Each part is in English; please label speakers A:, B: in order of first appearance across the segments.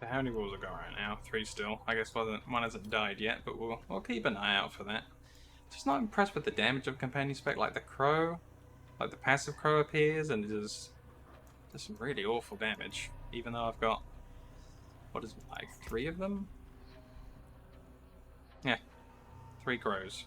A: how many walls have got right now? 3 still. I guess one hasn't died yet, but we'll keep an eye out for that. Just not impressed with the damage of companion spec, like the crow. Like the passive crow appears and it does some really awful damage. Even though I've got, what is it, like 3 of them? Yeah, 3 crows.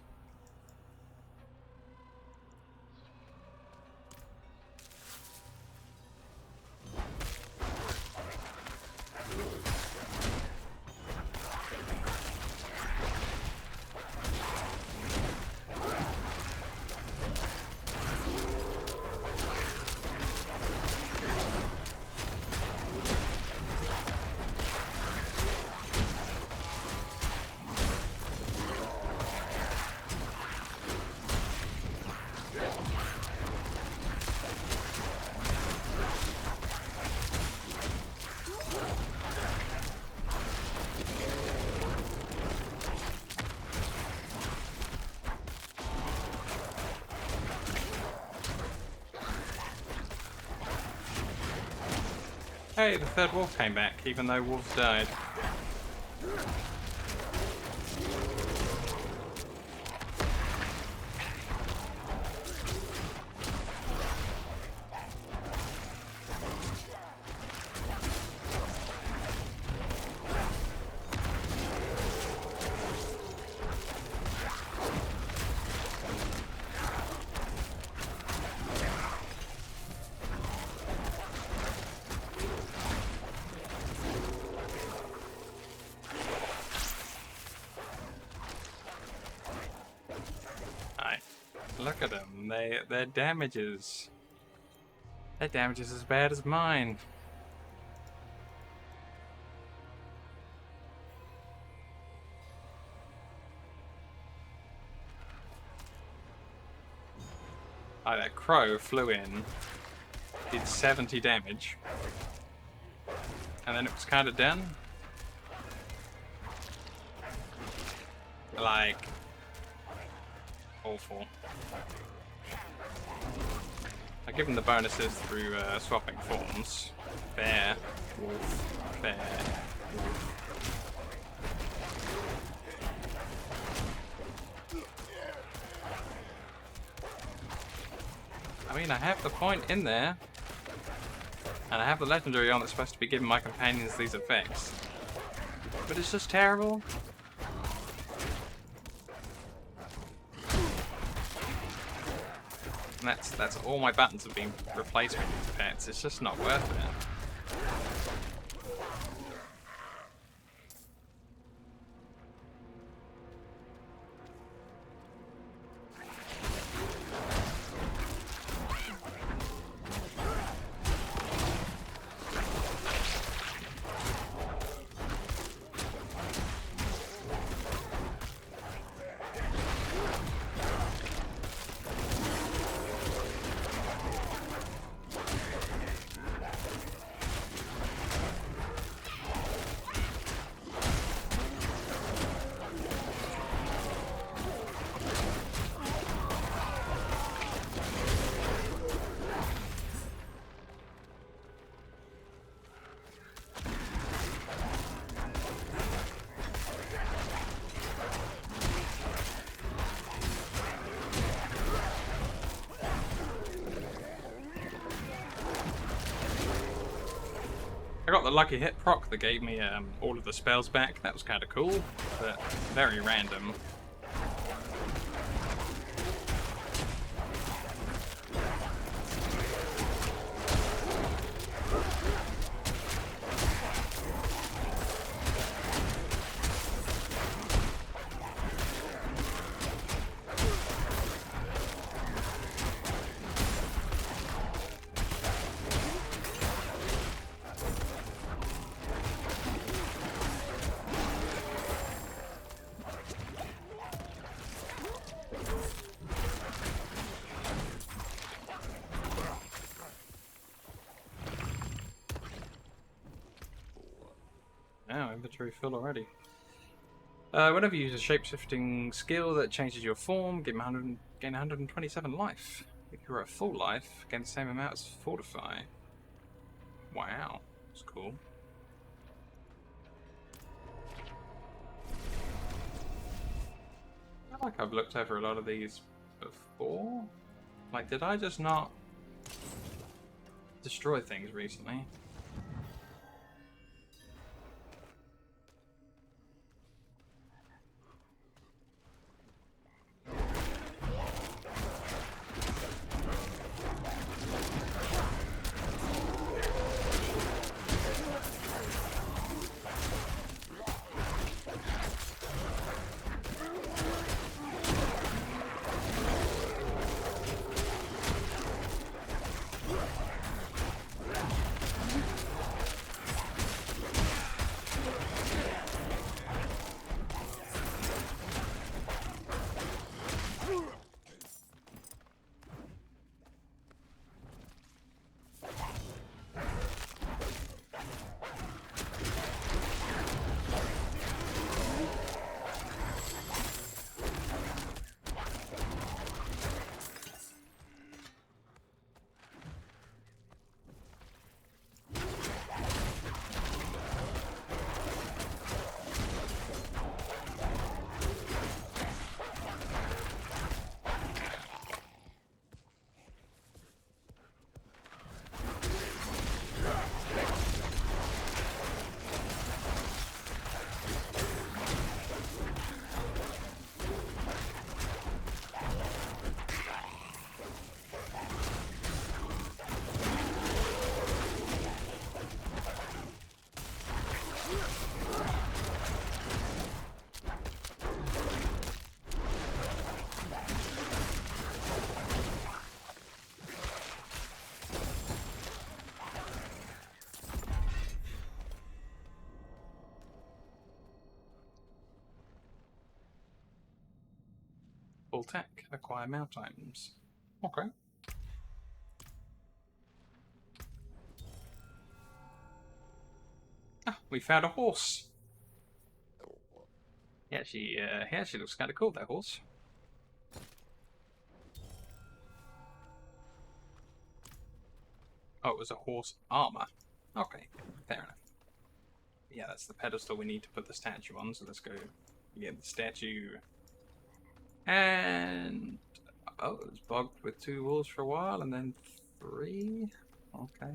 A: Hey, the third wolf came back, even though wolves died. Look at them. Their damage is as bad as mine. Oh, that crow flew in, did 70 damage, and then it was kind of done. Like, awful. I give them the bonuses through swapping forms. Bear, wolf, bear, wolf. I mean, I have the point in there, and I have the legendary on that's supposed to be giving my companions these effects, but it's just terrible. And that's all my buttons have been replaced with these pets. It's just not worth it. I got the lucky hit proc that gave me all of the spells back. That was kind of cool, but very random. Wow, inventory full already. Whenever you use a shape-shifting skill that changes your form, gain 127 life. If you're at full life, gain the same amount as Fortify. Wow, that's cool. like I've looked over a lot of these before. Like, did I just not destroy things recently? Full tech, acquire mount items. Okay. Ah, we found a horse. Yeah, she looks kind of cool, that horse. Oh, it was a horse armor. Okay, fair enough. Yeah, that's the pedestal we need to put the statue on, so let's go get the statue. And oh, it was bugged with 2 walls for a while, and then 3. Okay.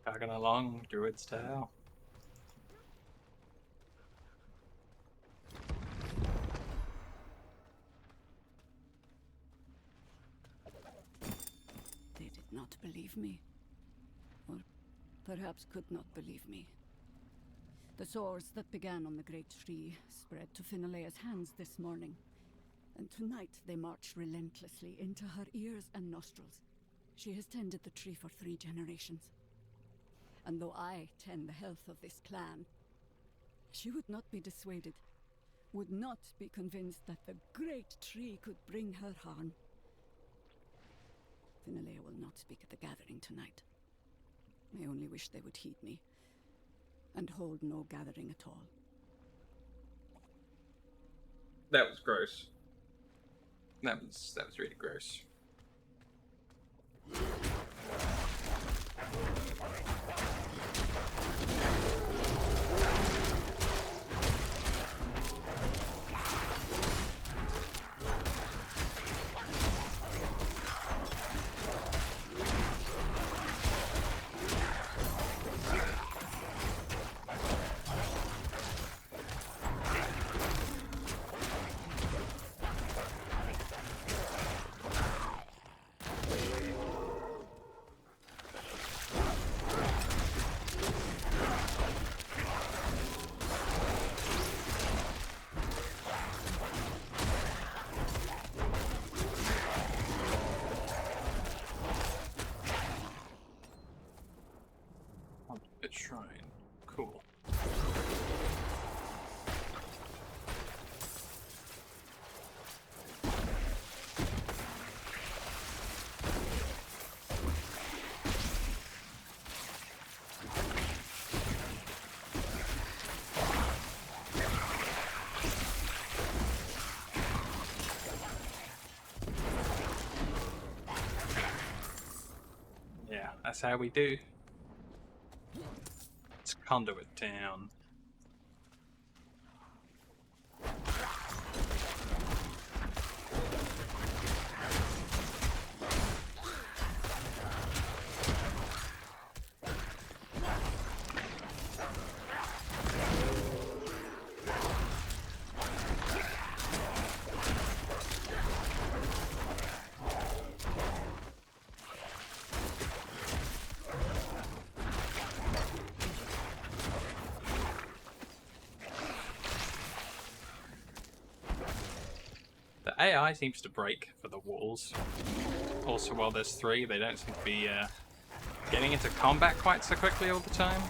A: Tagging along, druid style.
B: They did not believe me. Or perhaps could not believe me. The sores that began on the great tree spread to Finalea's hands this morning. And tonight they marched relentlessly into her ears and nostrils. She has tended the tree for 3 generations. And though I tend the health of this clan, she would not be dissuaded, would not be convinced that the great tree could bring her harm. Finalea will not speak at the gathering tonight. I only wish they would heed me, and hold no gathering at all.
A: That was gross. That was really gross. That's how we do. Let's conduit down. The AI seems to break for the walls. Also, while there's 3, they don't seem to be getting into combat quite so quickly all the time.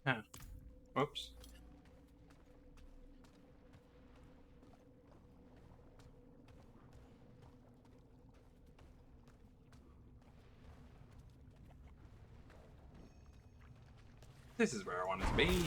A: Huh. Whoops. This is where I wanted to be.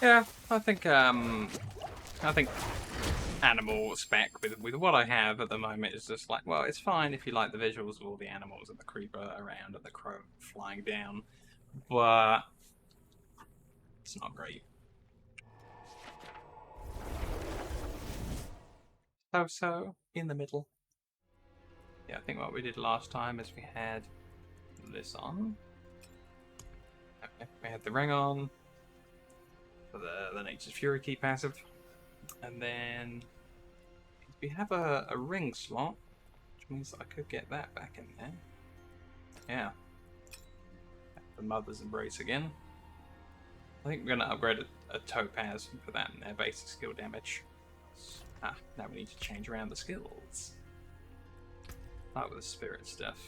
A: Yeah, I think animal spec with what I have at the moment is just like, well, it's fine if you like the visuals of all the animals and the creeper around and the crow flying down, but it's not great. So in the middle. Yeah, I think what we did last time is we had this on. Okay, we had the ring on for the Nature's Fury key passive, and then we have a ring slot, which means I could get that back in there. Yeah. The Mother's Embrace again. I think we're going to upgrade a Topaz and put that in there, basic skill damage. Ah, now we need to change around the skills. Start with the spirit stuff.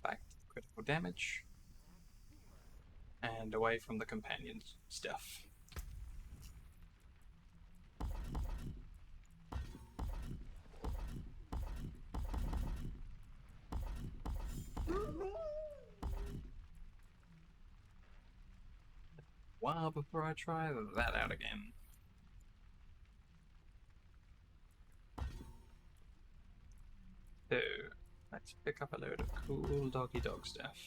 A: Back to critical damage. And away from the companion stuff. While before I try that out again. So, let's pick up a load of cool doggy dog stuff.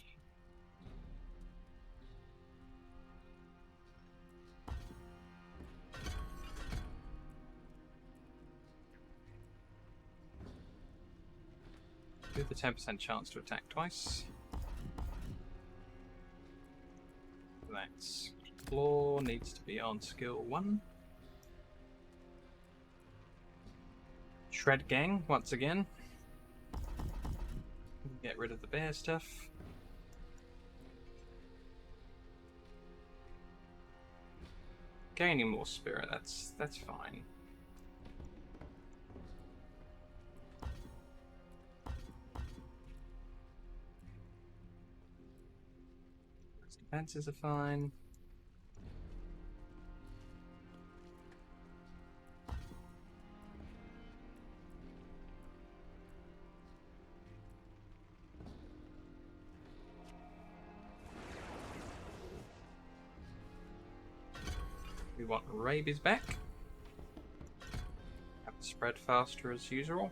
A: Do the 10% chance to attack twice. That's Claw needs to be on skill 1. Shred Gang once again. Get rid of the bear stuff. Gaining more spirit, that's fine. Defenses are fine. We want rabies back. Have to spread faster as usual.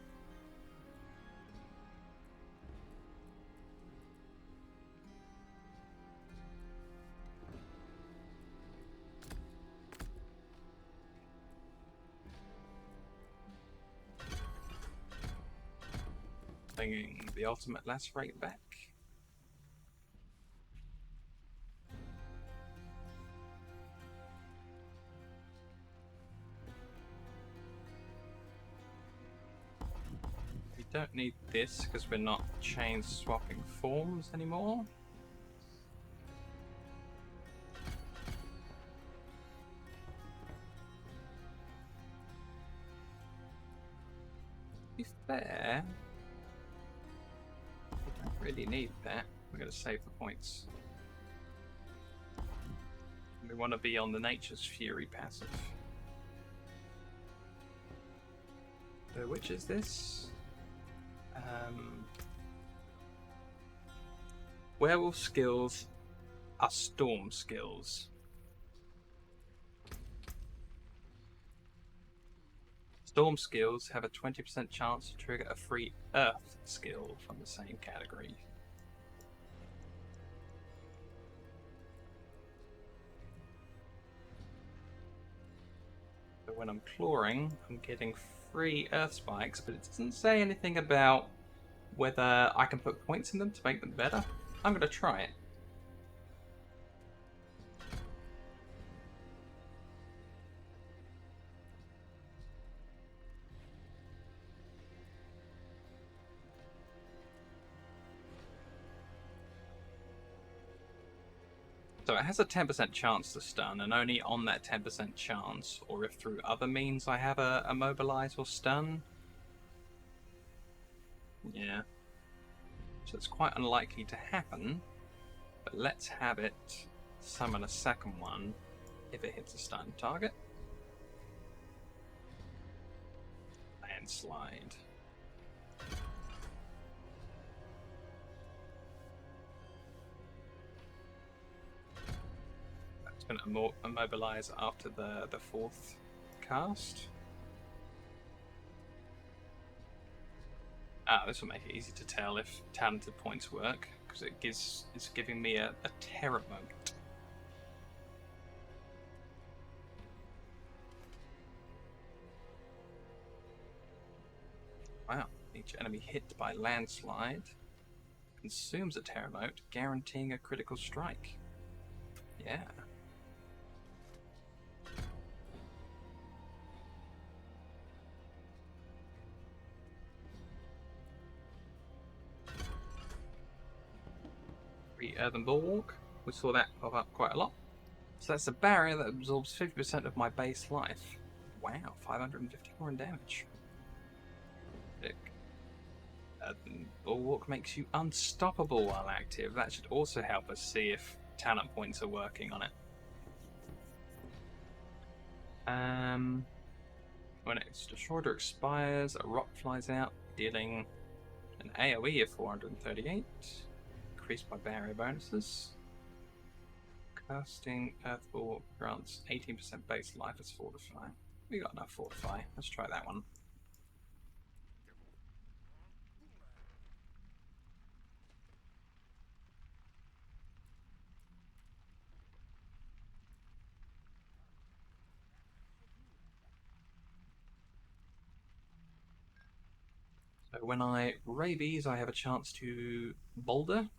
A: Bringing the ultimate lacerate back. We don't need this because we're not chain swapping forms anymore. To be fair, we don't really need that. We're going to save the points. We want to be on the Nature's Fury passive. So which is this? Werewolf skills are storm skills. Storm skills have a 20% chance to trigger a free Earth skill from the same category. So when I'm clawing, I'm getting free Earth spikes, but it doesn't say anything about whether I can put points in them to make them better. I'm going to try it. So it has a 10% chance to stun, and only on that 10% chance, or if through other means I have a immobilize or stun. Yeah. So it's quite unlikely to happen, but let's have it summon a second one if it hits a stun target. Landslide. It's going to immobilize after the fourth cast. This will make it easy to tell if talented points work, because it's giving me a terror moment. Wow, each enemy hit by landslide consumes a terror mote, guaranteeing a critical strike. Yeah. Earthen Bulwark. We saw that pop up quite a lot. So that's a barrier that absorbs 50% of my base life. Wow, 554 in damage. Earthen Bulwark makes you unstoppable while active. That should also help us see if talent points are working on it. When it's destroyed or expires, a rock flies out, dealing an AoE of 438. Increased by barrier bonuses. Casting Earth Bulwark grants 18% base life as Fortify. We got enough Fortify. Let's try that one. So when I rabies, I have a chance to boulder.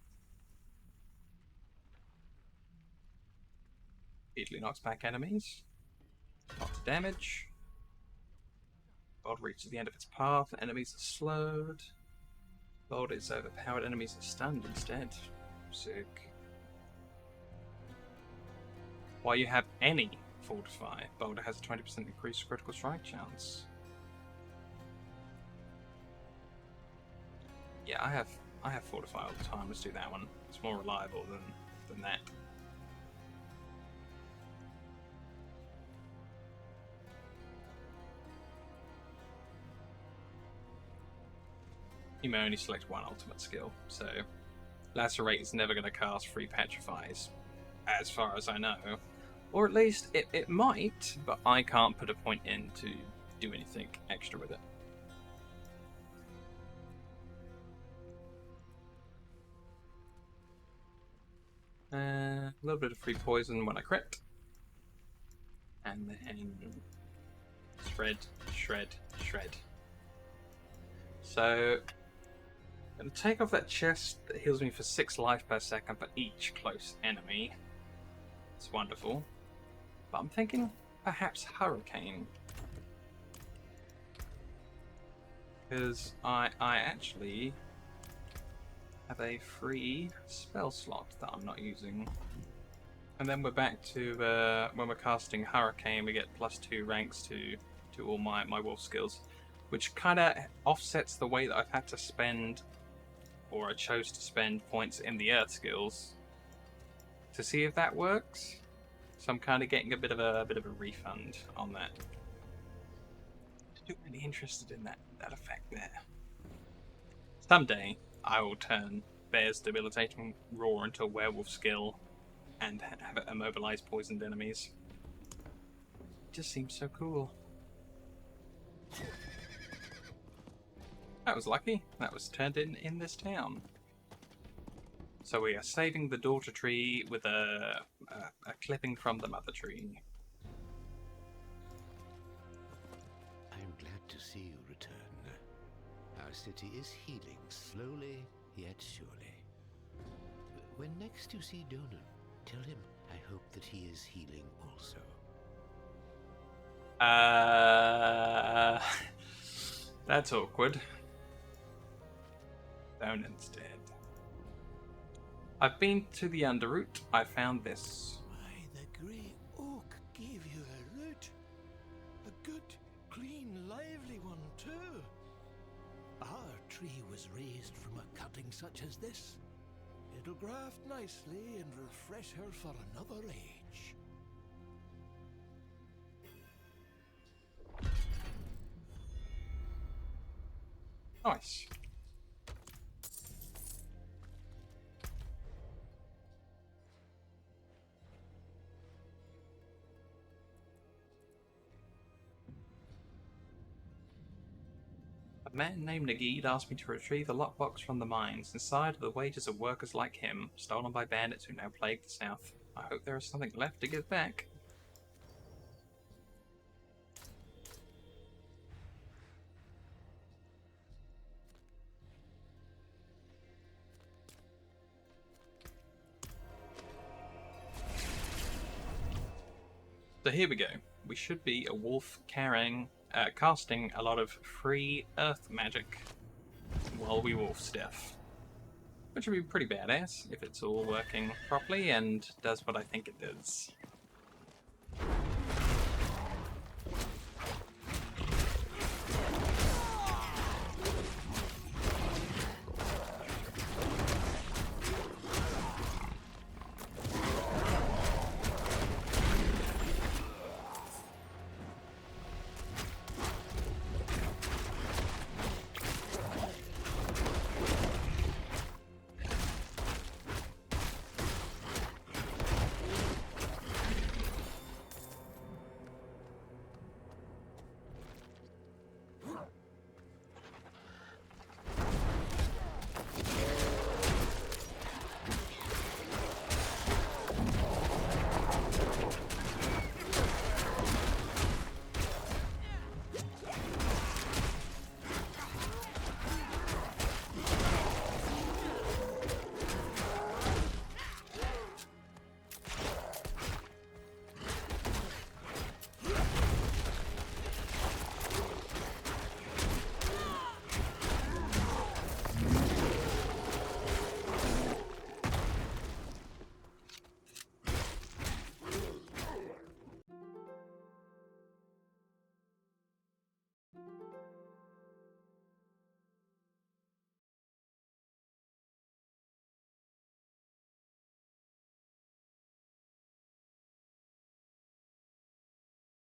A: Easily knocks back enemies. Lots of damage. Boulder reaches the end of its path. Enemies are slowed. Boulder is overpowered. Enemies are stunned instead. Sick. While you have any Fortify, Boulder has a 20% increased critical strike chance. Yeah, I have Fortify all the time. Let's do that one. It's more reliable than that. You may only select one ultimate skill, so Lacerate is never going to cast free Petrifies, as far as I know. Or at least it might, but I can't put a point in to do anything extra with it. A little bit of free poison when I crit. And then shred, shred, shred. So I'm going to take off that chest that heals me for 6 life per second for each close enemy. It's wonderful. But I'm thinking perhaps Hurricane. Because I actually have a free spell slot that I'm not using. And then we're back to when we're casting Hurricane, we get +2 ranks to all my wolf skills, which kind of offsets the way that I've had to spend, or I chose to spend points in the Earth skills to see if that works. So I'm kind of getting a bit of a refund on that. I'm really interested in that effect there. Someday I will turn Bear's debilitating roar into a werewolf skill and have it immobilize poisoned enemies. It just seems so cool. That was lucky. That was turned in this town. So we are saving the daughter tree with a clipping from the mother tree.
C: I'm glad to see you return. Our city is healing slowly yet surely. When next you see Donan, tell him I hope that he is healing also.
A: That's awkward. Donan's dead. I've been to the Underroot. I found this.
D: Why, the grey oak gave you a root. A good, clean, lively one, too. Our tree was raised from a cutting such as this. It'll graft nicely and refresh her for another age.
A: Nice. A man named Nagid asked me to retrieve the lockbox from the mines. Inside are the wages of workers like him, stolen by bandits who now plague the south. I hope there is something left to give back. So here we go. We should be a wolf casting a lot of free earth magic while we wolf stuff. Which would be pretty badass if it's all working properly and does what I think it does.